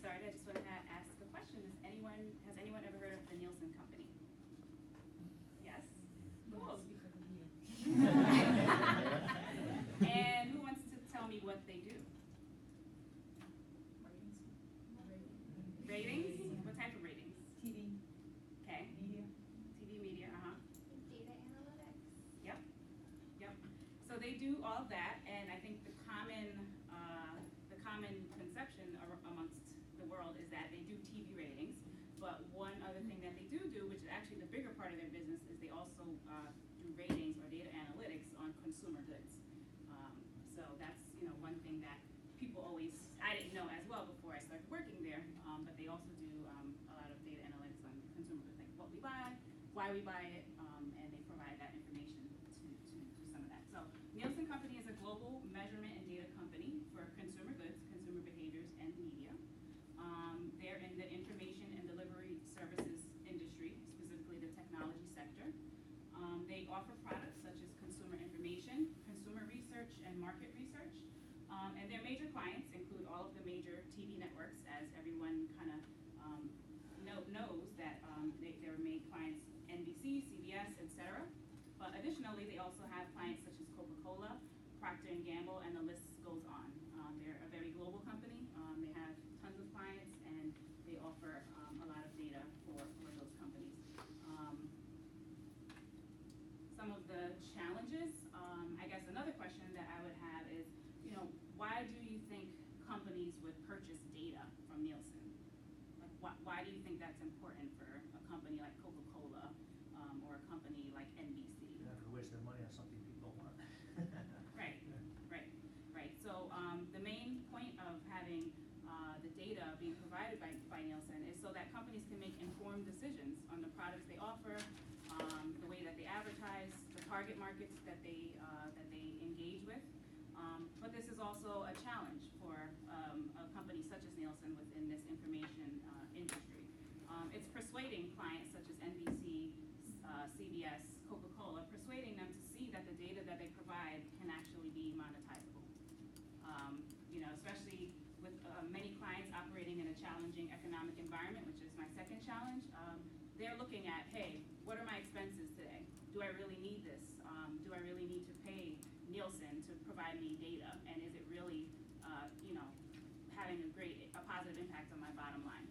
started, I just want to ask a question. Has anyone ever heard of the Nielsen Company? Yes? Cool. And who wants to tell me what they do? Ratings? What type of ratings? TV. Okay. Media. TV, media, Data analytics. Yep. So they do all of that, and I think the common conception amongst the world is that they do TV ratings. But one other thing that they do, which is actually the bigger part of their business, is they also do ratings or data analytics on consumer goods. So that's one thing that people I didn't know as well before I started working there, but they also do a lot of data analytics on consumer goods, like what we buy, why we buy it, and they provide that information to do some of that. So Nielsen Company is a global measurement and data company for consumer goods, consumer behaviors, and media. They're in the information and delivery services industry, specifically the technology sector. They offer products such as consumer information, consumer research, and market research. And their major clients include all of the major TV networks, as everyone kind of knows that their main clients, NBC, CBS, etc. But additionally, they also have clients such as Coca-Cola, Procter & Gamble, and the list goes on. They're a very global company. They have tons of clients, and they offer a lot of data for those companies. Some of the challenges, I guess another question that I would have is, why do you think companies would purchase data from Nielsen? Like, why do you think that's important for a company like Coca-Cola or a company like NBC? They're not going to waste their money on something people want. Right. So the main point of having the data being provided by Nielsen is so that companies can make informed decisions on the products they offer, the way that they advertise, the target markets that they engage with. But this is also a challenge for a company such as Nielsen within this information industry. It's persuading clients such as NBC, CBS, Coca-Cola, persuading them to see that the data that they provide can actually be monetizable. Especially with many clients operating in a challenging economic environment, which is my second challenge. They're looking at, hey, what are my expenses today? Do I really need this? Do I really need to pay Nielsen to provide me data? And is it really, having a positive impact on my bottom line?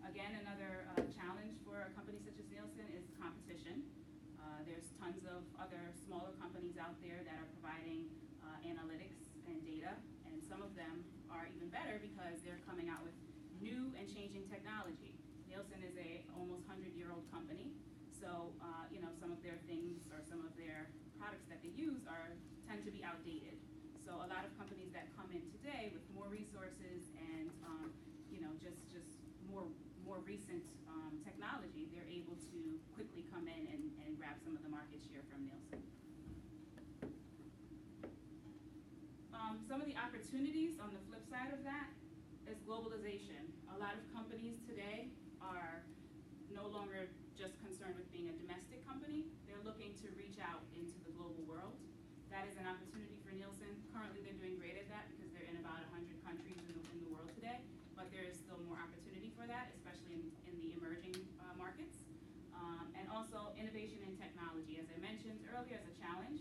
Again, another challenge for a company such as Nielsen is competition. There's tons of other smaller companies out there that are providing analytics and data, and some of them are even better because they're coming out with new and changing technology. Nielsen is a almost 100-year-old company, so some of their things or some of their products that they use tend to be outdated. So a lot of companies that come in today with more resources and just more recent technology, they're able to quickly come in and grab some of the market share from Nielsen. Some of the opportunities on the flip side of that is globalization. A lot of companies today are no longer just concerned with being a domestic company. They're looking to reach out into the global world. That is an opportunity for Nielsen. Currently, they're doing great at that because they're in about 100 countries in the world today, but there is still more opportunity for that, especially in the emerging markets. And also innovation and technology. As I mentioned earlier, as a challenge,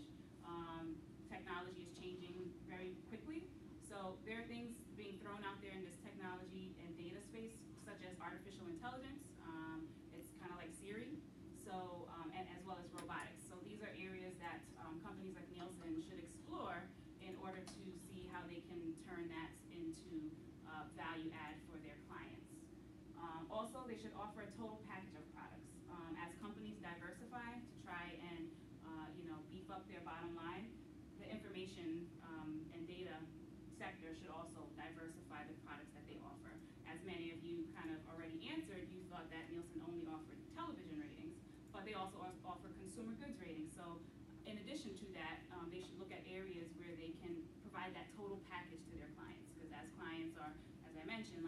technology is changing very quickly. So there are things being thrown out there in this technology and data space, such as artificial intelligence. It's kind of like Siri, so and as well as robotics. So these are areas that companies like Nielsen should explore in order to see how they can turn that into value add for their clients. Also, they should offer a total package of products. As companies diversify to try and beef up their bottom line, the information and data sector should also diversify the products that they offer. As many of you kind of already answered, you thought that Nielsen only offered television ratings, but they also offer consumer goods ratings. So in addition to that, they should look at areas where they can provide that total package to their clients. Because as clients are, as I mentioned,